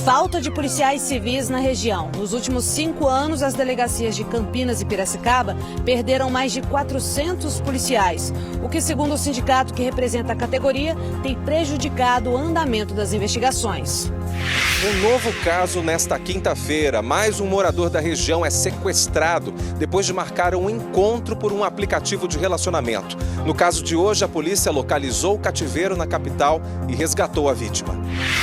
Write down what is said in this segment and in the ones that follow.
Falta de policiais civis na região. Nos últimos 5 anos, as delegacias de Campinas e Piracicaba perderam mais de 400 policiais, o que, segundo o sindicato que representa a categoria, tem prejudicado o andamento das investigações. Um novo caso nesta quinta-feira. Mais um morador da região é sequestrado depois de marcar um encontro por um aplicativo de relacionamento. No caso de hoje, a polícia localizou o cativeiro na capital e resgatou a vítima.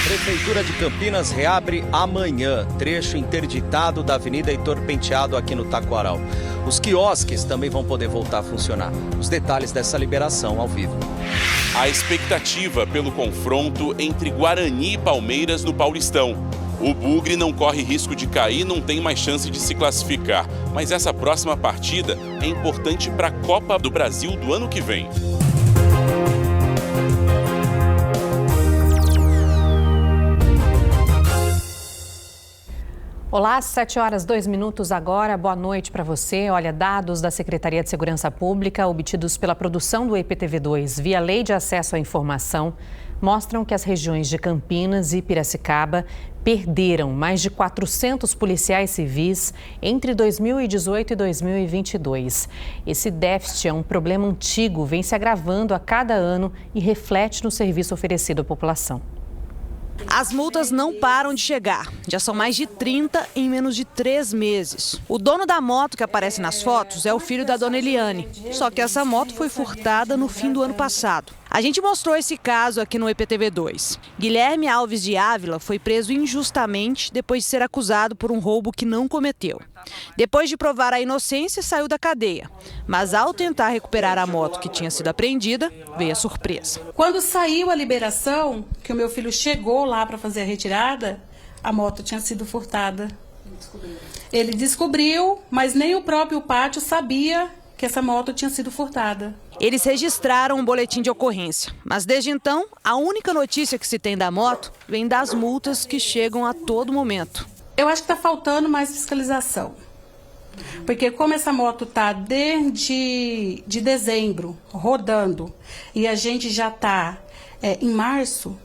Prefeitura de Campinas reabre amanhã trecho interditado da Avenida Heitor Penteado aqui no Taquaral. Os quiosques também vão poder voltar a funcionar. Os detalhes dessa liberação ao vivo. A expectativa pelo confronto entre Guarani e Palmeiras no Paulistão. O Bugre não corre risco de cair, não tem mais chance de se classificar. Mas essa próxima partida é importante para a Copa do Brasil do ano que vem. Olá, 7h02 agora. Boa noite para você. Olha, dados da Secretaria de Segurança Pública obtidos pela produção do EPTV2 via Lei de Acesso à Informação mostram que as regiões de Campinas e Piracicaba perderam mais de 400 policiais civis entre 2018 e 2022. Esse déficit é um problema antigo, vem se agravando a cada ano e reflete no serviço oferecido à população. As multas não param de chegar. Já são mais de 30 em menos de 3 meses. O dono da moto que aparece nas fotos é o filho da dona Eliane. Só que essa moto foi furtada no fim do ano passado. A gente mostrou esse caso aqui no EPTV2. Guilherme Alves de Ávila foi preso injustamente depois de ser acusado por um roubo que não cometeu. Depois de provar a inocência, saiu da cadeia. Mas ao tentar recuperar a moto que tinha sido apreendida, veio a surpresa. Quando saiu a liberação, que o meu filho chegou lá para fazer a retirada, a moto tinha sido furtada. Ele descobriu, mas nem o próprio pátio sabia que essa moto tinha sido furtada. Eles registraram um boletim de ocorrência, mas desde então, a única notícia que se tem da moto vem das multas que chegam a todo momento. Eu acho que está faltando mais fiscalização, porque como essa moto está desde dezembro rodando e a gente já está em março,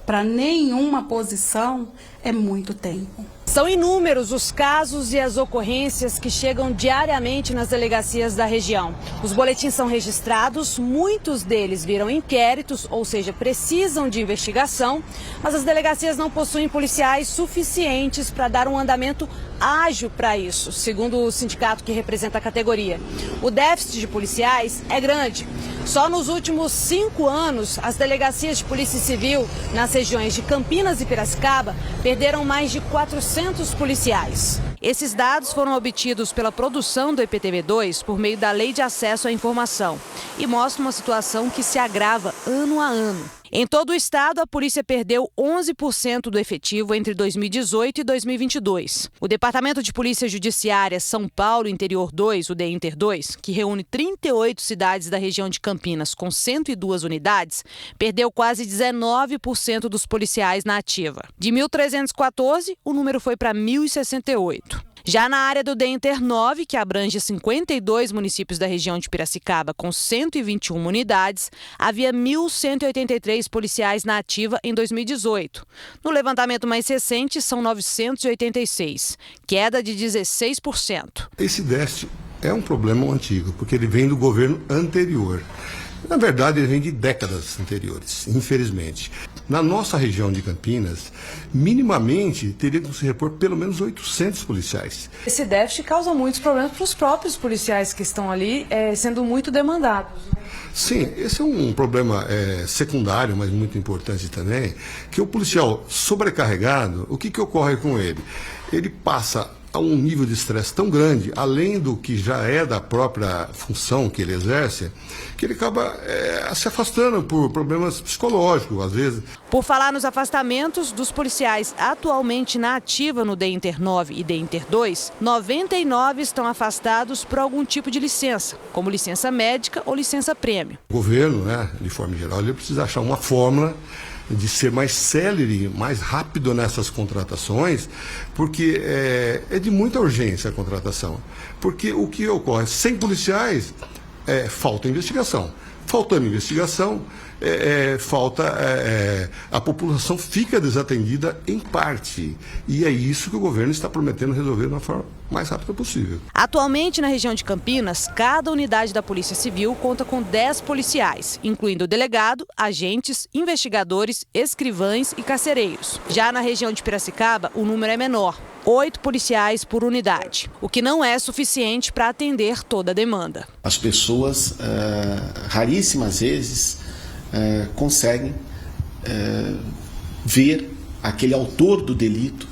para nenhuma posição é muito tempo. São inúmeros os casos e as ocorrências que chegam diariamente nas delegacias da região. Os boletins são registrados, muitos deles viram inquéritos, ou seja, precisam de investigação, mas as delegacias não possuem policiais suficientes para dar um andamento ágil para isso, segundo o sindicato que representa a categoria. O déficit de policiais é grande. Só nos últimos 5 anos, as delegacias de polícia civil nas regiões de Campinas e Piracicaba perderam mais de 400 policiais. Esses dados foram obtidos pela produção do EPTV2 por meio da Lei de Acesso à Informação e mostram uma situação que se agrava ano a ano. Em todo o estado, a polícia perdeu 11% do efetivo entre 2018 e 2022. O Departamento de Polícia Judiciária São Paulo Interior 2, o DEINTER 2, que reúne 38 cidades da região de Campinas com 102 unidades, perdeu quase 19% dos policiais na ativa. De 1.314, o número foi para 1.068. Já na área do DEINTER 9, que abrange 52 municípios da região de Piracicaba com 121 unidades, havia 1.183 policiais na ativa em 2018. No levantamento mais recente, são 986, queda de 16%. Esse déficit é um problema antigo, porque ele vem do governo anterior. Na verdade, ele vem de décadas anteriores, infelizmente. Na nossa região de Campinas, minimamente, teria que se repor pelo menos 800 policiais. Esse déficit causa muitos problemas para os próprios policiais que estão ali sendo muito demandados. Sim, esse é um problema secundário, mas muito importante também, que o policial sobrecarregado, o que ocorre com ele? Ele passa a um nível de estresse tão grande, além do que já é da própria função que ele exerce, que ele acaba se afastando por problemas psicológicos, às vezes. Por falar nos afastamentos dos policiais atualmente na ativa no DEINTER 9 e DEINTER 2, 99 estão afastados por algum tipo de licença, como licença médica ou licença prêmio. O governo, de forma geral, ele precisa achar uma fórmula de ser mais célere, mais rápido nessas contratações, porque é de muita urgência a contratação. Porque o que ocorre? Sem policiais, falta investigação. Faltando investigação, a população fica desatendida em parte. E é isso que o governo está prometendo resolver de uma forma mais rápida possível. Atualmente, na região de Campinas, cada unidade da Polícia Civil conta com 10 policiais, incluindo o delegado, agentes, investigadores, escrivães e carcereiros. Já na região de Piracicaba, o número é menor, 8 policiais por unidade, o que não é suficiente para atender toda a demanda. As pessoas, raríssimas vezes, conseguem ver aquele autor do delito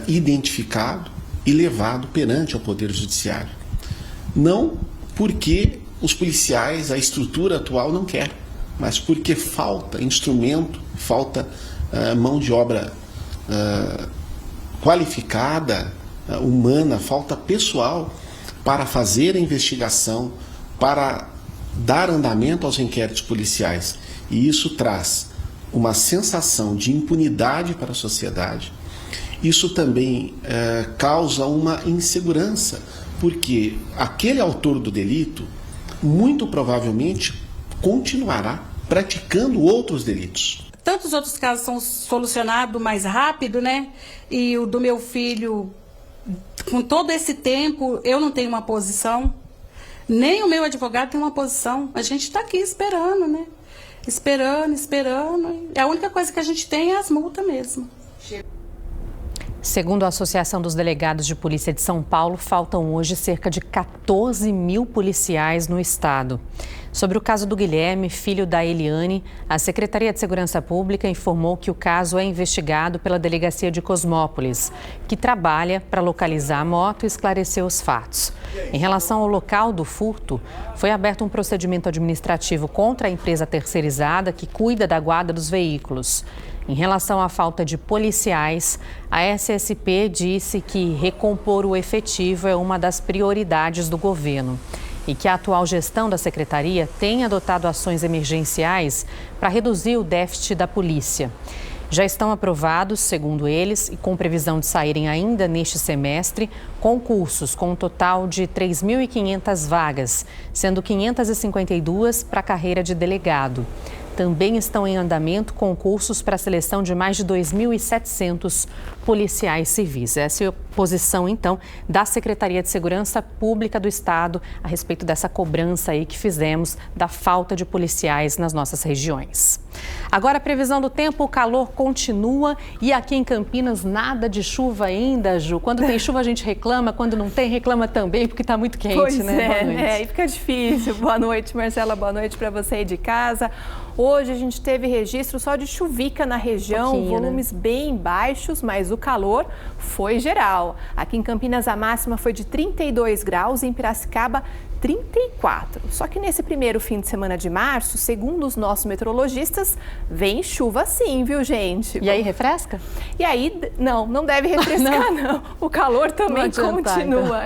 identificado e levado perante o Poder Judiciário. Não porque os policiais, a estrutura atual não quer, mas porque falta instrumento, falta mão de obra qualificada, humana, falta pessoal para fazer a investigação, para dar andamento aos inquéritos policiais. E isso traz uma sensação de impunidade para a sociedade. Isso também causa uma insegurança, porque aquele autor do delito, muito provavelmente, continuará praticando outros delitos. Tantos outros casos são solucionados mais rápido, né? E o do meu filho, com todo esse tempo, eu não tenho uma posição, nem o meu advogado tem uma posição. A gente está aqui esperando, né? Esperando. E a única coisa que a gente tem é as multas mesmo. Segundo a Associação dos Delegados de Polícia de São Paulo, faltam hoje cerca de 14 mil policiais no estado. Sobre o caso do Guilherme, filho da Eliane, a Secretaria de Segurança Pública informou que o caso é investigado pela Delegacia de Cosmópolis, que trabalha para localizar a moto e esclarecer os fatos. Em relação ao local do furto, foi aberto um procedimento administrativo contra a empresa terceirizada que cuida da guarda dos veículos. Em relação à falta de policiais, a SSP disse que recompor o efetivo é uma das prioridades do governo e que a atual gestão da secretaria tem adotado ações emergenciais para reduzir o déficit da polícia. Já estão aprovados, segundo eles, e com previsão de saírem ainda neste semestre, concursos com um total de 3.500 vagas, sendo 552 para a carreira de delegado. Também estão em andamento concursos para a seleção de mais de 2.700 policiais civis. Essa é a posição, então, da Secretaria de Segurança Pública do Estado a respeito dessa cobrança aí que fizemos da falta de policiais nas nossas regiões. Agora, a previsão do tempo, o calor continua e aqui em Campinas nada de chuva ainda, Ju. Quando tem chuva a gente reclama, quando não tem reclama também, porque está muito quente, pois né? Boa noite. E fica difícil. Boa noite, Marcela. Boa noite para você aí de casa. Hoje a gente teve registro só de chuvica na região, volumes bem baixos, mas o calor foi geral. Aqui em Campinas a máxima foi de 32 graus, em Piracicaba 34. Só que nesse primeiro fim de semana de março, segundo os nossos meteorologistas, vem chuva sim, viu, gente? E aí refresca? E aí, não deve refrescar, não. O calor também continua.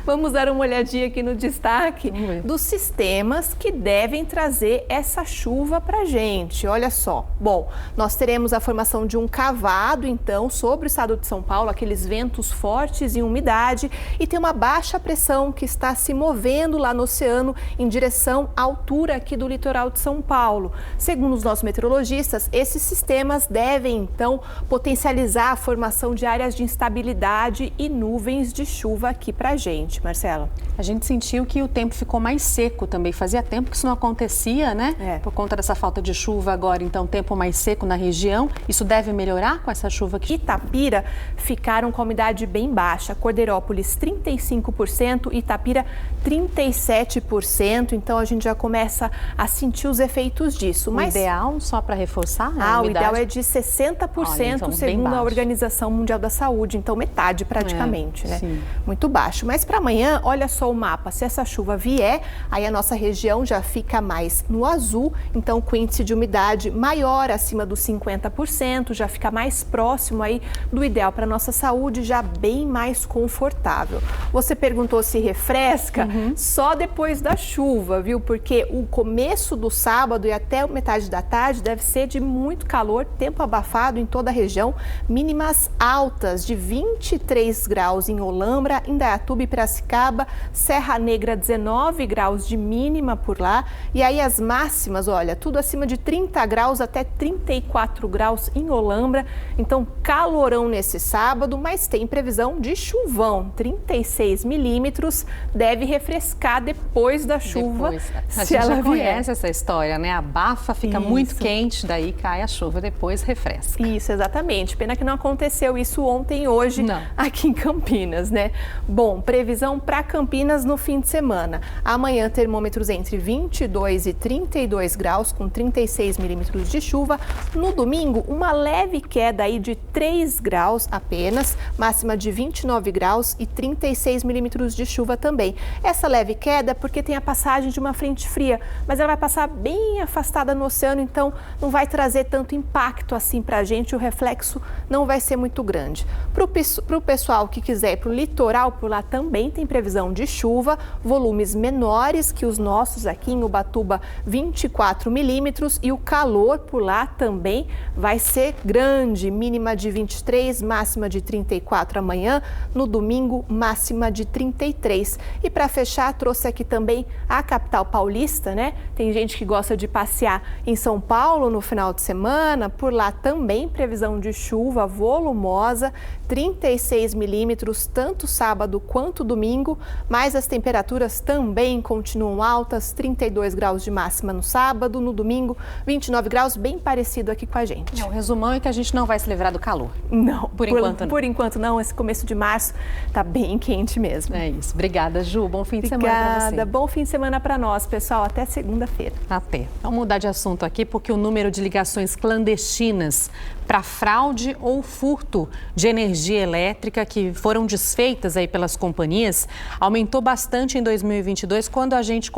Vamos dar uma olhadinha aqui no destaque dos sistemas que devem trazer essa chuva pra gente. Olha só. Bom, nós teremos a formação de um cavado, então, sobre o estado de São Paulo, aqueles ventos fortes e umidade, e tem uma baixa pressão que está se movendo lá no oceano em direção à altura aqui do litoral de São Paulo. Segundo os nossos meteorologistas, esses sistemas devem então potencializar a formação de áreas de instabilidade e nuvens de chuva aqui pra gente. Marcela. A gente sentiu que o tempo ficou mais seco também. Fazia tempo que isso não acontecia, né? Por conta dessa falta de chuva agora, então tempo mais seco na região. Isso deve melhorar com essa chuva aqui? Itapira ficaram com a umidade bem baixa. Cordeirópolis 35%, Itapira 37%. Então a gente já começa a sentir os efeitos disso. Mas o ideal, só para reforçar, o ideal é de 60%, então, segundo a Organização Mundial da Saúde. Então metade praticamente, né? Sim. Muito baixo. Mas para amanhã, olha só o mapa. Se essa chuva vier, aí a nossa região já fica mais no azul. Então com índice de umidade maior, acima dos 50%, já fica mais próximo aí do ideal para nossa saúde, já bem mais confortável. Você perguntou se refresca, só depois da chuva, viu? Porque o começo do sábado e até metade da tarde deve ser de muito calor, tempo abafado em toda a região, mínimas altas de 23 graus em Olambra, Indaiatuba e Piracicaba, Serra Negra 19 graus de mínima por lá, e aí as máximas, olha, tudo acima de 30 graus até 34 graus em Olambra, então calorão nesse sábado, mas tem previsão de chuvão, 36 milímetros, deve refrescar depois da chuva, A gente já conhece essa história, né? Abafa, fica muito quente, daí cai a chuva, depois refresca. Isso, exatamente. Pena que não aconteceu isso ontem e hoje aqui em Campinas, né? Bom, previsão para Campinas no fim de semana. Amanhã, termômetros entre 22 e 32 graus, com 36 milímetros de chuva. No domingo, uma leve queda aí de 3 graus apenas, máxima de 29 graus e 36 milímetros de chuva também. Essa leve queda é porque tem a passagem de uma frente fria, mas ela vai passar bem afastada no oceano, então não vai trazer tanto impacto assim para a gente, o reflexo não vai ser muito grande. Para o pessoal que quiser ir para o litoral, por lá também tem previsão de chuva, volumes menores que os nossos aqui em Ubatuba, 24 milímetros, e o calor por lá também vai ser grande, mínima de 23, máxima de 34 amanhã, no domingo máxima de 33. E para fechar, trouxe aqui também a capital paulista, né? Tem gente que gosta de passear em São Paulo no final de semana, por lá também previsão de chuva volumosa, 36 milímetros, tanto sábado quanto domingo, mas as temperaturas também continuam altas, 32 graus de máxima no sábado, no domingo, 29 graus, bem parecido aqui com a gente. O resumão é que a gente não vai se livrar do calor. Não, por enquanto não. Por enquanto não, esse começo de março tá bem quente mesmo. É isso. Obrigada, Ju. Bom fim de semana para você. Obrigada. Bom fim de semana para nós, pessoal. Até segunda-feira. Até. Vamos mudar de assunto aqui, porque o número de ligações clandestinas para fraude ou furto de energia elétrica que foram desfeitas aí pelas companhias aumentou bastante em 2022 quando a gente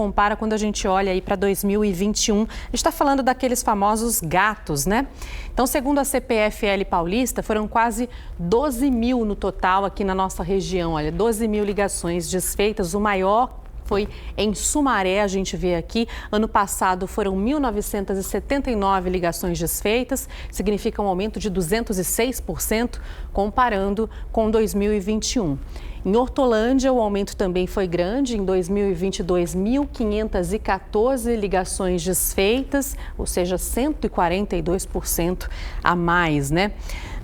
olha aí para 2021. A gente está falando daqueles famosos gatos, né? Então, segundo a CPFL Paulista, foram quase 12 mil no total aqui na nossa região. Olha, 12 mil ligações desfeitas, o maior foi em Sumaré, a gente vê aqui. Ano passado foram 1.979 ligações desfeitas, significa um aumento de 206% comparando com 2021. Em Hortolândia, o aumento também foi grande. Em 2022, 1.514 ligações desfeitas, ou seja, 142% a mais, né?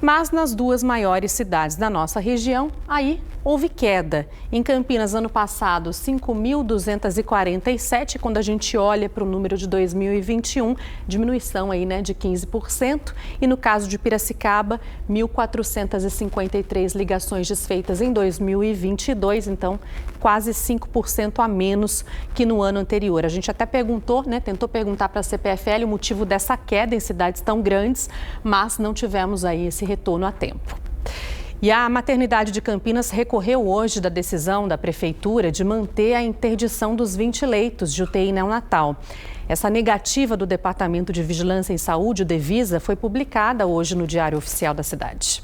Mas nas duas maiores cidades da nossa região, aí houve queda. Em Campinas, ano passado, 5.247, quando a gente olha para o número de 2021, diminuição aí, né, de 15%. E no caso de Piracicaba, 1.453 ligações desfeitas em 2022, então quase 5% a menos que no ano anterior. A gente até perguntou, né, tentou perguntar para a CPFL o motivo dessa queda em cidades tão grandes, mas não tivemos aí esse retorno a tempo. E a maternidade de Campinas recorreu hoje da decisão da prefeitura de manter a interdição dos 20 leitos de UTI neonatal. Essa negativa do Departamento de Vigilância em Saúde, o Devisa, foi publicada hoje no Diário Oficial da cidade.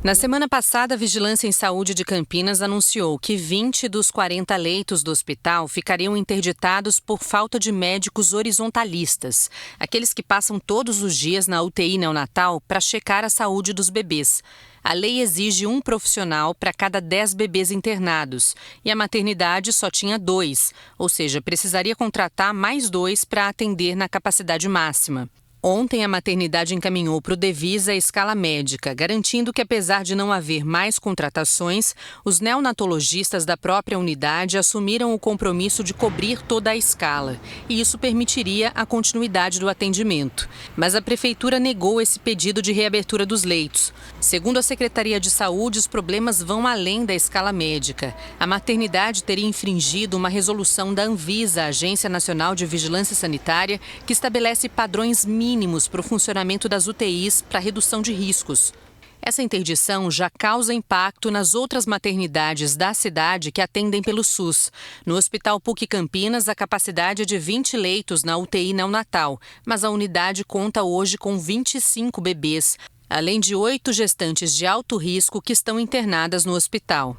Na semana passada, a Vigilância em Saúde de Campinas anunciou que 20 dos 40 leitos do hospital ficariam interditados por falta de médicos horizontalistas, aqueles que passam todos os dias na UTI neonatal para checar a saúde dos bebês. A lei exige um profissional para cada 10 bebês internados e a maternidade só tinha 2, ou seja, precisaria contratar mais 2 para atender na capacidade máxima. Ontem, a maternidade encaminhou para o Devisa a escala médica, garantindo que, apesar de não haver mais contratações, os neonatologistas da própria unidade assumiram o compromisso de cobrir toda a escala, e isso permitiria a continuidade do atendimento. Mas a Prefeitura negou esse pedido de reabertura dos leitos. Segundo a Secretaria de Saúde, os problemas vão além da escala médica. A maternidade teria infringido uma resolução da Anvisa, a Agência Nacional de Vigilância Sanitária, que estabelece padrões mínimos para o funcionamento das UTIs para redução de riscos. Essa interdição já causa impacto nas outras maternidades da cidade que atendem pelo SUS. No Hospital PUC Campinas, a capacidade é de 20 leitos na UTI neonatal, mas a unidade conta hoje com 25 bebês, além de 8 gestantes de alto risco que estão internadas no hospital.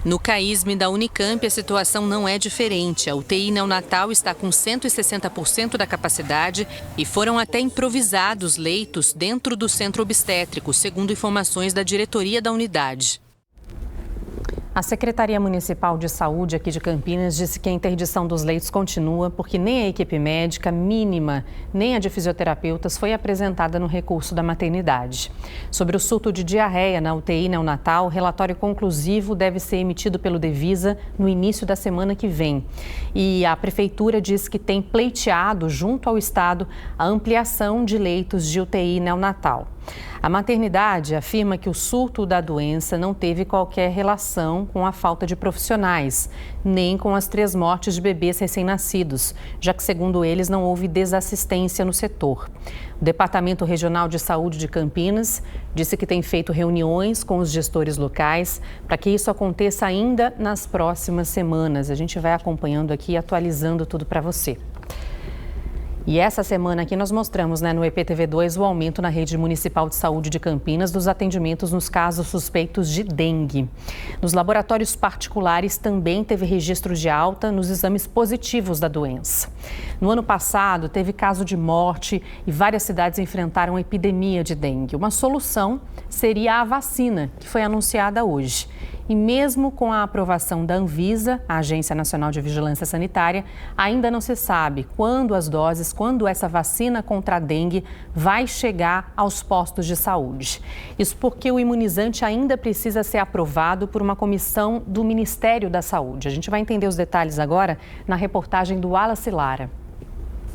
No CAISM da Unicamp, a situação não é diferente. A UTI neonatal está com 160% da capacidade e foram até improvisados leitos dentro do centro obstétrico, segundo informações da diretoria da unidade. A Secretaria Municipal de Saúde aqui de Campinas disse que a interdição dos leitos continua porque nem a equipe médica mínima, nem a de fisioterapeutas foi apresentada no recurso da maternidade. Sobre o surto de diarreia na UTI neonatal, o relatório conclusivo deve ser emitido pelo Devisa no início da semana que vem. E a Prefeitura diz que tem pleiteado junto ao Estado a ampliação de leitos de UTI neonatal. A maternidade afirma que o surto da doença não teve qualquer relação com a falta de profissionais, nem com as 3 mortes de bebês recém-nascidos, já que, segundo eles, não houve desassistência no setor. O Departamento Regional de Saúde de Campinas disse que tem feito reuniões com os gestores locais para que isso aconteça ainda nas próximas semanas. A gente vai acompanhando aqui e atualizando tudo para você. E essa semana aqui nós mostramos no EPTV2 o aumento na rede municipal de saúde de Campinas dos atendimentos nos casos suspeitos de dengue. Nos laboratórios particulares também teve registros de alta nos exames positivos da doença. No ano passado teve caso de morte e várias cidades enfrentaram epidemia de dengue. Uma solução seria a vacina, que foi anunciada hoje. E mesmo com a aprovação da Anvisa, a Agência Nacional de Vigilância Sanitária, ainda não se sabe quando essa vacina contra a dengue vai chegar aos postos de saúde. Isso porque o imunizante ainda precisa ser aprovado por uma comissão do Ministério da Saúde. A gente vai entender os detalhes agora na reportagem do Wallace Lara.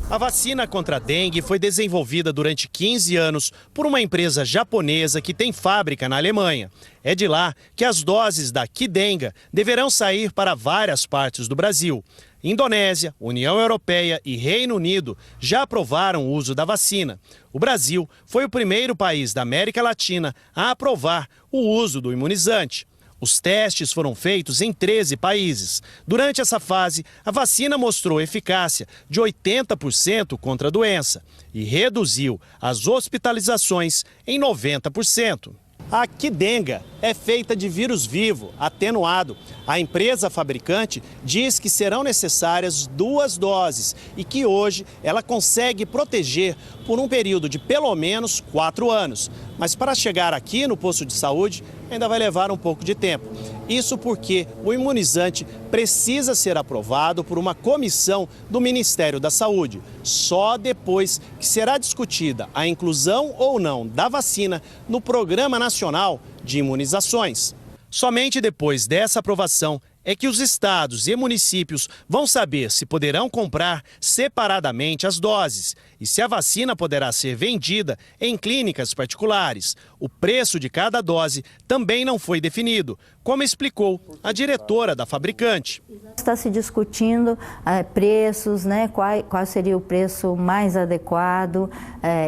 A vacina contra a dengue foi desenvolvida durante 15 anos por uma empresa japonesa que tem fábrica na Alemanha. É de lá que as doses da Qdenga deverão sair para várias partes do Brasil. Indonésia, União Europeia e Reino Unido já aprovaram o uso da vacina. O Brasil foi o primeiro país da América Latina a aprovar o uso do imunizante. Os testes foram feitos em 13 países. Durante essa fase, a vacina mostrou eficácia de 80% contra a doença e reduziu as hospitalizações em 90%. A Qdenga é feita de vírus vivo, atenuado. A empresa fabricante diz que serão necessárias 2 doses e que hoje ela consegue proteger por um período de pelo menos 4 anos. Mas para chegar aqui no posto de saúde ainda vai levar um pouco de tempo. Isso porque o imunizante precisa ser aprovado por uma comissão do Ministério da Saúde. Só depois que será discutida a inclusão ou não da vacina no Programa Nacional de Imunizações. Somente depois dessa aprovação é que os estados e municípios vão saber se poderão comprar separadamente as doses e se a vacina poderá ser vendida em clínicas particulares. O preço de cada dose também não foi definido, como explicou a diretora da fabricante. Está se discutindo preços, né, qual seria o preço mais adequado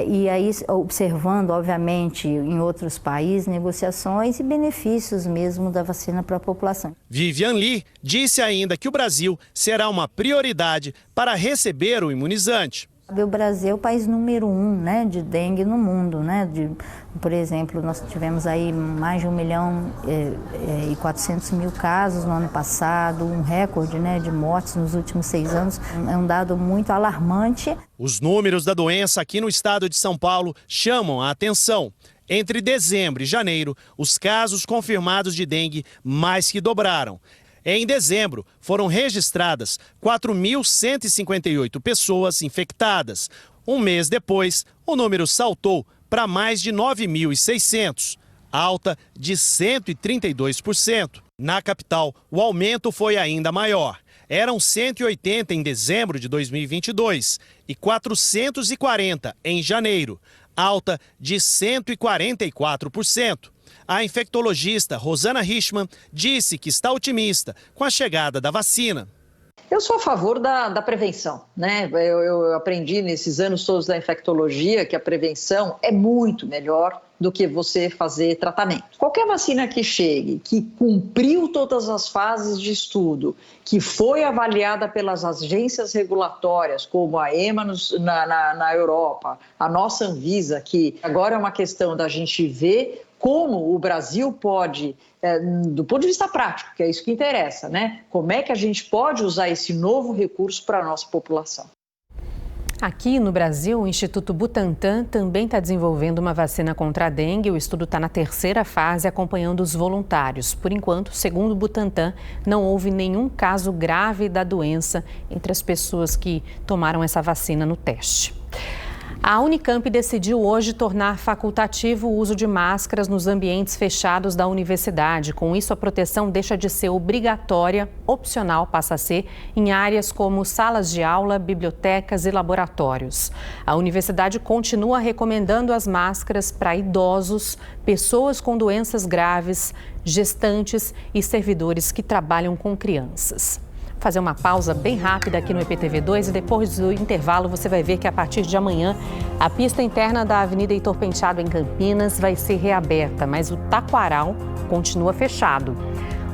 e aí observando, obviamente, em outros países, negociações e benefícios mesmo da vacina para a população. Vivian Lee disse ainda que o Brasil será uma prioridade para receber o imunizante. O Brasil é o país número 1, né, de dengue no mundo, né? Por exemplo, nós tivemos aí mais de 1.400.000 casos no ano passado, um recorde, né, de mortes nos últimos 6 anos. É um dado muito alarmante. Os números da doença aqui no estado de São Paulo chamam a atenção. Entre dezembro e janeiro, os casos confirmados de dengue mais que dobraram. Em dezembro, foram registradas 4.158 pessoas infectadas. Um mês depois, o número saltou para mais de 9.600, alta de 132%. Na capital, o aumento foi ainda maior. Eram 180 em dezembro de 2022 e 440 em janeiro, alta de 144%. A infectologista Rosana Richman disse que está otimista com a chegada da vacina. Eu sou a favor da prevenção, né? Eu aprendi nesses anos todos da infectologia que a prevenção é muito melhor do que você fazer tratamento. Qualquer vacina que chegue, que cumpriu todas as fases de estudo, que foi avaliada pelas agências regulatórias, como a EMA na Europa, a nossa Anvisa, que agora é uma questão da gente ver como o Brasil pode, do ponto de vista prático, que é isso que interessa, né? Como é que a gente pode usar esse novo recurso para a nossa população? Aqui no Brasil, o Instituto Butantan também está desenvolvendo uma vacina contra a dengue. O estudo está na 3ª fase, acompanhando os voluntários. Por enquanto, segundo o Butantan, não houve nenhum caso grave da doença entre as pessoas que tomaram essa vacina no teste. A Unicamp decidiu hoje tornar facultativo o uso de máscaras nos ambientes fechados da universidade. Com isso, a proteção deixa de ser obrigatória, opcional passa a ser em áreas como salas de aula, bibliotecas e laboratórios. A universidade continua recomendando as máscaras para idosos, pessoas com doenças graves, gestantes e servidores que trabalham com crianças. Fazer uma pausa bem rápida aqui no EPTV2 e depois do intervalo você vai ver que a partir de amanhã a pista interna da Avenida Heitor Penteado em Campinas vai ser reaberta, mas o Taquaral continua fechado.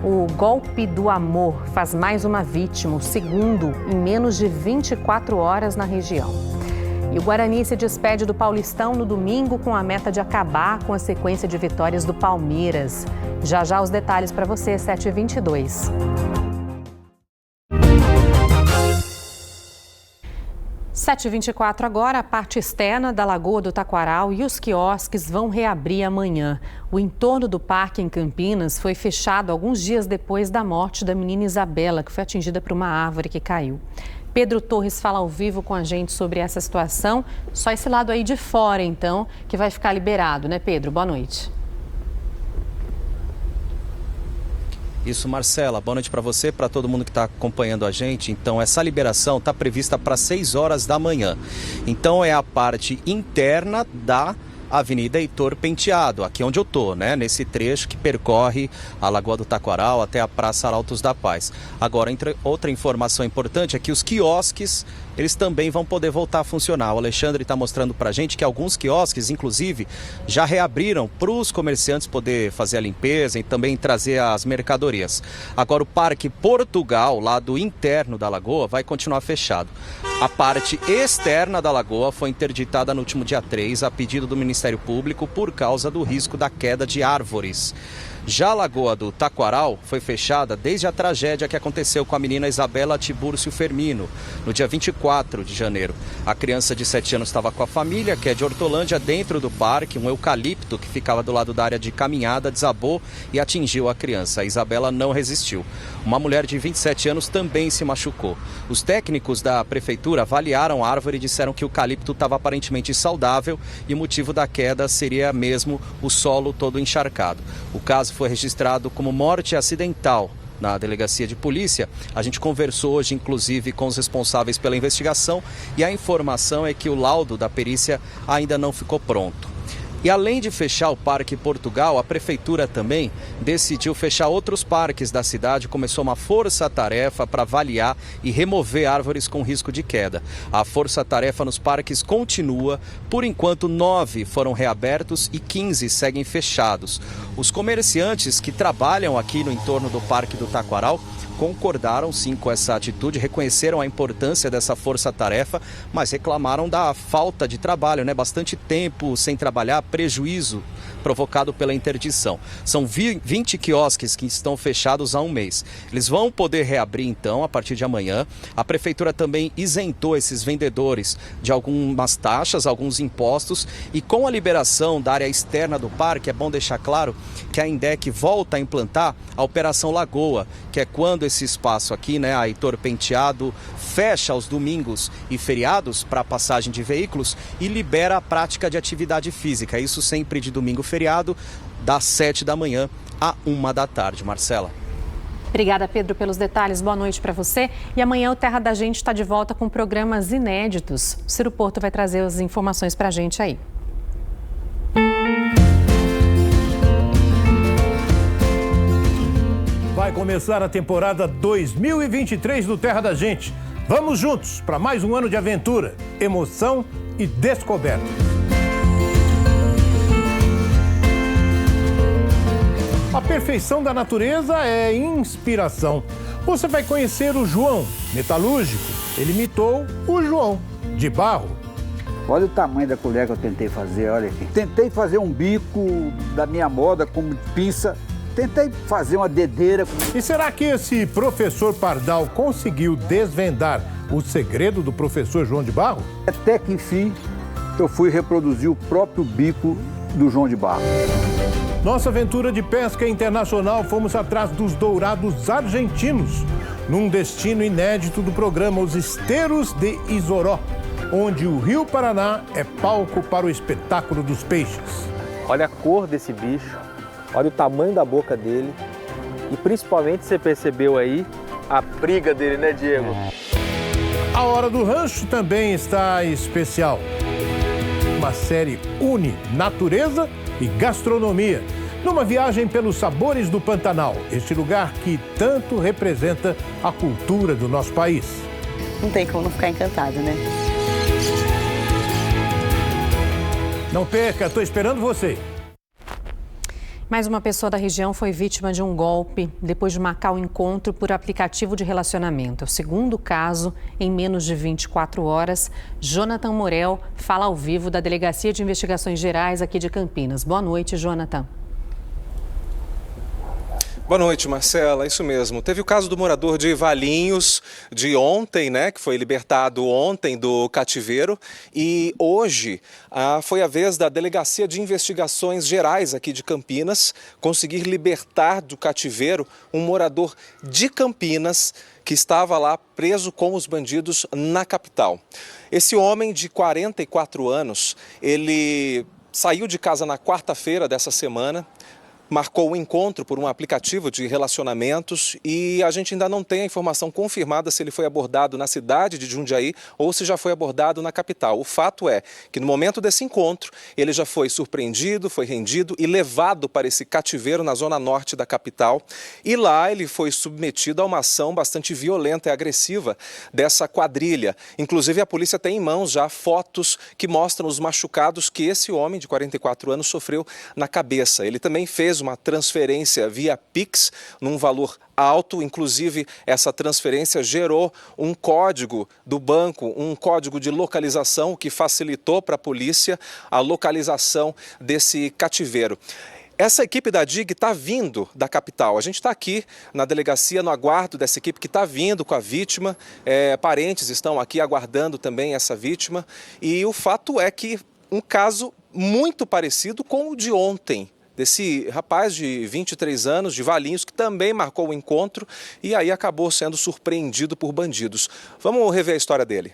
O golpe do amor faz mais uma vítima, o segundo em menos de 24 horas na região. E o Guarani se despede do Paulistão no domingo com a meta de acabar com a sequência de vitórias do Palmeiras. Já já os detalhes para você, 7h22. 7h24 agora, a parte externa da Lagoa do Taquaral e os quiosques vão reabrir amanhã. O entorno do parque em Campinas foi fechado alguns dias depois da morte da menina Isabela, que foi atingida por uma árvore que caiu. Pedro Torres fala ao vivo com a gente sobre essa situação. Só esse lado aí de fora, então, que vai ficar liberado, né, Pedro? Boa noite. Isso, Marcela. Boa noite para você, para todo mundo que está acompanhando a gente. Então, essa liberação está prevista para 6 horas da manhã. Então, é a parte interna da Avenida Heitor Penteado, aqui onde eu tô, né? Nesse trecho que percorre a Lagoa do Taquaral até a Praça Arautos da Paz. Agora, outra informação importante é que os quiosques, eles também vão poder voltar a funcionar. O Alexandre está mostrando para a gente que alguns quiosques, inclusive, já reabriram para os comerciantes poder fazer a limpeza e também trazer as mercadorias. Agora, o Parque Portugal, lá do interno da Lagoa, vai continuar fechado. A parte externa da Lagoa foi interditada no último dia 3, a pedido do Ministério Público, por causa do risco da queda de árvores. Já a Lagoa do Taquaral foi fechada desde a tragédia que aconteceu com a menina Isabela Tibúrcio Fermino, no dia 24 de janeiro. A criança de 7 anos estava com a família, que é de Hortolândia, dentro do parque. Um eucalipto que ficava do lado da área de caminhada desabou e atingiu a criança. A Isabela não resistiu. Uma mulher de 27 anos também se machucou. Os técnicos da prefeitura avaliaram a árvore e disseram que o eucalipto estava aparentemente saudável e o motivo da queda seria mesmo o solo todo encharcado. O caso foi registrado como morte acidental na delegacia de polícia. A gente conversou hoje, inclusive, com os responsáveis pela investigação e a informação é que o laudo da perícia ainda não ficou pronto. E além de fechar o Parque Portugal, a prefeitura também decidiu fechar outros parques da cidade. Começou uma força-tarefa para avaliar e remover árvores com risco de queda. A força-tarefa nos parques continua. Por enquanto, 9 foram reabertos e 15 seguem fechados. Os comerciantes que trabalham aqui no entorno do Parque do Taquaral concordaram sim com essa atitude, reconheceram a importância dessa força-tarefa, mas reclamaram da falta de trabalho, né? Bastante tempo sem trabalhar, prejuízo provocado pela interdição. São 20 quiosques que estão fechados há um mês. Eles vão poder reabrir então a partir de amanhã. A prefeitura também isentou esses vendedores de algumas taxas, alguns impostos, e com a liberação da área externa do parque, é bom deixar claro que a INDEC volta a implantar a Operação Lagoa, que é quando esse espaço aqui, né, a Heitor Penteado, fecha aos domingos e feriados para passagem de veículos e libera a prática de atividade física. Isso sempre de domingo feriado, das 7 da manhã à 1 da tarde. Marcela. Obrigada, Pedro, pelos detalhes. Boa noite para você. E amanhã o Terra da Gente está de volta com programas inéditos. O Ciro Porto vai trazer as informações para a gente aí. Vai começar a temporada 2023 do Terra da Gente. Vamos juntos para mais um ano de aventura, emoção e descoberta. perfeição da natureza é inspiração. Você vai conhecer o João, metalúrgico. Ele imitou o João, de barro. Olha o tamanho da colher que eu tentei fazer, olha aqui. Tentei fazer um bico da minha moda com pinça. Tentei fazer uma dedeira. E será que esse professor Pardal conseguiu desvendar o segredo do professor João de Barro? Até que, enfim, eu fui reproduzir o próprio bico do João de Barro. Nossa aventura de pesca internacional, fomos atrás dos dourados argentinos, num destino inédito do programa Os Esteiros de Isoró, onde o Rio Paraná é palco para o espetáculo dos peixes. Olha a cor desse bicho, olha o tamanho da boca dele e principalmente você percebeu aí a briga dele, né, Diego? A Hora do Rancho também está especial. Uma série une natureza e gastronomia, numa viagem pelos sabores do Pantanal, este lugar que tanto representa a cultura do nosso país. Não tem como não ficar encantado, né? Não perca, estou esperando você. Mais uma pessoa da região foi vítima de um golpe depois de marcar o encontro por aplicativo de relacionamento. É o segundo caso em menos de 24 horas. Jonathan Morel fala ao vivo da Delegacia de Investigações Gerais aqui de Campinas. Boa noite, Jonathan. Boa noite, Marcela. Isso mesmo. Teve o caso do morador de Valinhos de ontem, né, que foi libertado ontem do cativeiro. E hoje foi a vez da Delegacia de Investigações Gerais aqui de Campinas conseguir libertar do cativeiro um morador de Campinas que estava lá preso com os bandidos na capital. Esse homem de 44 anos, ele saiu de casa na quarta-feira dessa semana, marcou um encontro por um aplicativo de relacionamentos e a gente ainda não tem a informação confirmada se ele foi abordado na cidade de Jundiaí ou se já foi abordado na capital. O fato é que no momento desse encontro ele já foi surpreendido, foi rendido e levado para esse cativeiro na zona norte da capital e lá ele foi submetido a uma ação bastante violenta e agressiva dessa quadrilha. Inclusive a polícia tem em mãos já fotos que mostram os machucados que esse homem de 44 anos sofreu na cabeça. Ele também fez uma transferência via Pix num valor alto, inclusive essa transferência gerou um código do banco, um código de localização que facilitou para a polícia a localização desse cativeiro. Essa equipe da DIG está vindo da capital. A gente está aqui na delegacia no aguardo dessa equipe que está vindo com a vítima. Parentes estão aqui aguardando também essa vítima. E o fato é que um caso muito parecido com o de ontem, desse rapaz de 23 anos, de Valinhos, que também marcou o encontro e aí acabou sendo surpreendido por bandidos. Vamos rever a história dele.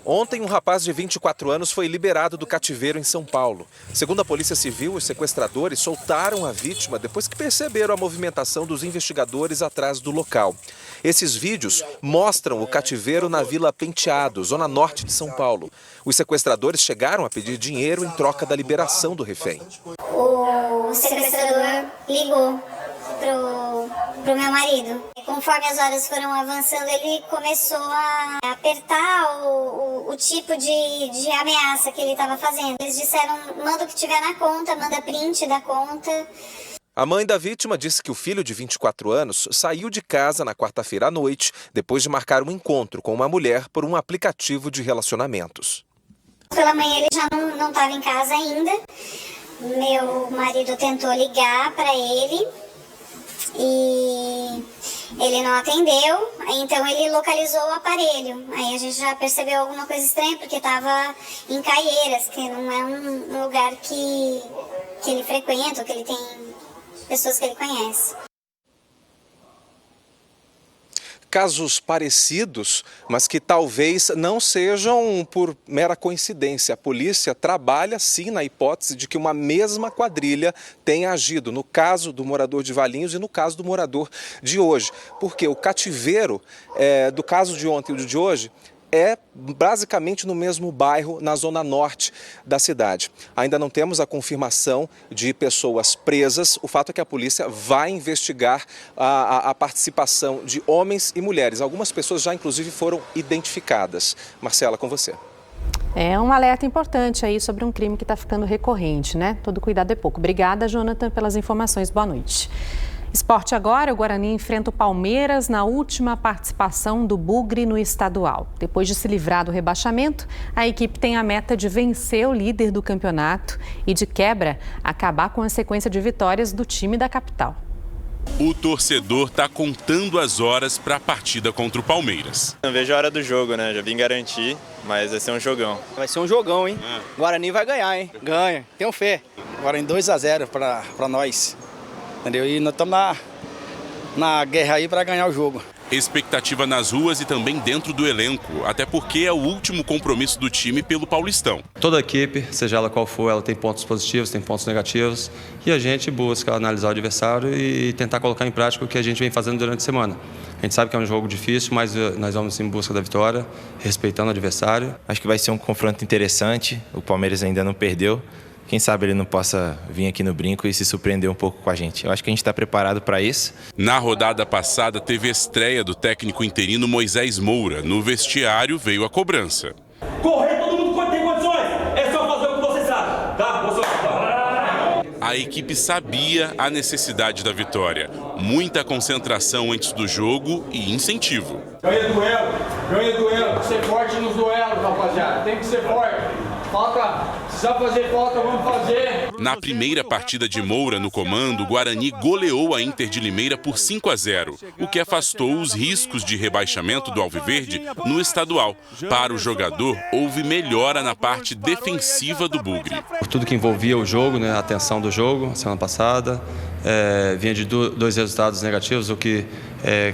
Ontem, um rapaz de 24 anos foi liberado do cativeiro em São Paulo. Segundo a Polícia Civil, os sequestradores soltaram a vítima depois que perceberam a movimentação dos investigadores atrás do local. Esses vídeos mostram o cativeiro na Vila Penteado, zona norte de São Paulo. Os sequestradores chegaram a pedir dinheiro em troca da liberação do refém. O sequestrador ligou pro meu marido. Conforme as horas foram avançando, ele começou a apertar o tipo de ameaça que ele estava fazendo. Eles disseram, manda o que tiver na conta, manda print da conta. A mãe da vítima disse que o filho de 24 anos saiu de casa na quarta-feira à noite, depois de marcar um encontro com uma mulher por um aplicativo de relacionamentos. Pela manhã ele já não estava em casa ainda. Meu marido tentou ligar para ele e ele não atendeu, então ele localizou o aparelho. Aí a gente já percebeu alguma coisa estranha, porque estava em Caieiras, que não é um lugar que ele frequenta, ou que ele tem pessoas que ele conhece. Casos parecidos, mas que talvez não sejam por mera coincidência. A polícia trabalha sim na hipótese de que uma mesma quadrilha tenha agido, no caso do morador de Valinhos e no caso do morador de hoje. Porque o cativeiro do caso de ontem e do de hoje é basicamente no mesmo bairro, na zona norte da cidade. Ainda não temos a confirmação de pessoas presas. O fato é que a polícia vai investigar a participação de homens e mulheres. Algumas pessoas já, inclusive, foram identificadas. Marcela, com você. É um alerta importante aí sobre um crime que está ficando recorrente, né? Todo cuidado é pouco. Obrigada, Jonathan, pelas informações. Boa noite. Esporte agora, o Guarani enfrenta o Palmeiras na última participação do Bugre no estadual. Depois de se livrar do rebaixamento, a equipe tem a meta de vencer o líder do campeonato e, de quebra, acabar com a sequência de vitórias do time da capital. O torcedor está contando as horas para a partida contra o Palmeiras. Não vejo a hora do jogo, né? Já vim garantir, mas vai ser um jogão. Vai ser um jogão, hein? O Guarani vai ganhar, hein? Ganha, tenho fé. Guarani 2-0 para nós. Entendeu? E nós estamos na guerra aí para ganhar o jogo. Expectativa nas ruas e também dentro do elenco, até porque é o último compromisso do time pelo Paulistão. Toda a equipe, seja ela qual for, ela tem pontos positivos, tem pontos negativos, e a gente busca analisar o adversário e tentar colocar em prática o que a gente vem fazendo durante a semana. A gente sabe que é um jogo difícil, mas nós vamos em busca da vitória, respeitando o adversário. Acho que vai ser um confronto interessante, o Palmeiras ainda não perdeu. Quem sabe ele não possa vir aqui no Brinco e se surpreender um pouco com a gente. Eu acho que a gente está preparado para isso. Na rodada passada, teve a estreia do técnico interino Moisés Moura. No vestiário, veio a cobrança. Correr, todo mundo tem condições. É só fazer o que você sabe, tá? A equipe sabia a necessidade da vitória. Muita concentração antes do jogo e incentivo. Ganha duelo. Tem que ser forte nos duelos, rapaziada. Tem que ser forte. Se precisar fazer falta, vamos fazer. Na primeira partida de Moura no comando, o Guarani goleou a Inter de Limeira por 5-0, o que afastou os riscos de rebaixamento do Alviverde no estadual. Para o jogador, houve melhora na parte defensiva do Bugre. Por tudo que envolvia o jogo, né, a tensão do jogo, semana passada, vinha de dois resultados negativos, o que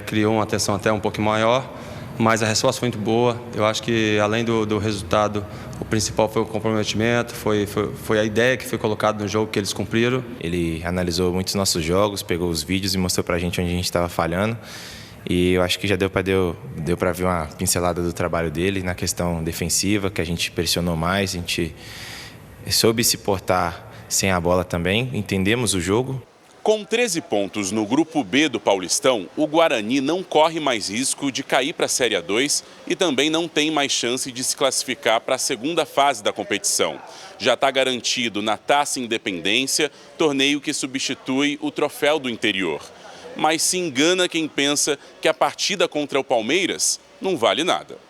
criou uma tensão até um pouco maior. Mas a resposta foi muito boa. Eu acho que, além do resultado, o principal foi o comprometimento, foi a ideia que foi colocada no jogo que eles cumpriram. Ele analisou muitos nossos jogos, pegou os vídeos e mostrou pra gente onde a gente estava falhando. E eu acho que já deu para ver uma pincelada do trabalho dele na questão defensiva, que a gente pressionou mais, a gente soube se portar sem a bola também, entendemos o jogo. Com 13 pontos no grupo B do Paulistão, o Guarani não corre mais risco de cair para a Série A2 e também não tem mais chance de se classificar para a segunda fase da competição. Já está garantido na Taça Independência, torneio que substitui o Troféu do Interior. Mas se engana quem pensa que a partida contra o Palmeiras não vale nada.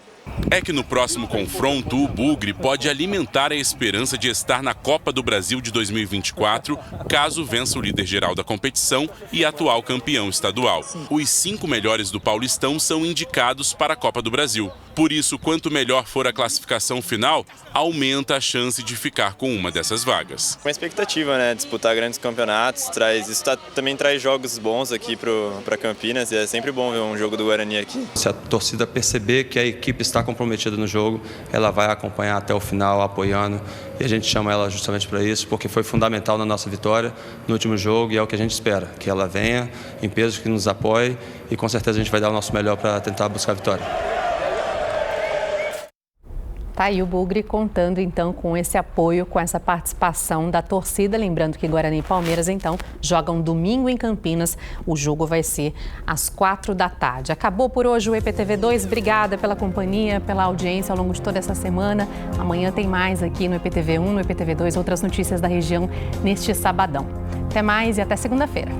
É que no próximo confronto, o Bugre pode alimentar a esperança de estar na Copa do Brasil de 2024, caso vença o líder geral da competição e atual campeão estadual. Os 5 melhores do Paulistão são indicados para a Copa do Brasil. Por isso, quanto melhor for a classificação final, aumenta a chance de ficar com uma dessas vagas. Uma expectativa, né? Disputar grandes campeonatos, também traz jogos bons aqui para Campinas e é sempre bom ver um jogo do Guarani aqui. Se a torcida perceber que a equipe está comprometida no jogo, ela vai acompanhar até o final, apoiando, e a gente chama ela justamente para isso, porque foi fundamental na nossa vitória no último jogo e é o que a gente espera, que ela venha em peso, que nos apoie e com certeza a gente vai dar o nosso melhor para tentar buscar a vitória. Tá aí o Bugre contando então com esse apoio, com essa participação da torcida. Lembrando que Guarani e Palmeiras então jogam domingo em Campinas. O jogo vai ser às 16h. Acabou por hoje o EPTV2. Obrigada pela companhia, pela audiência ao longo de toda essa semana. Amanhã tem mais aqui no EPTV1, no EPTV2, outras notícias da região neste sabadão. Até mais e até segunda-feira.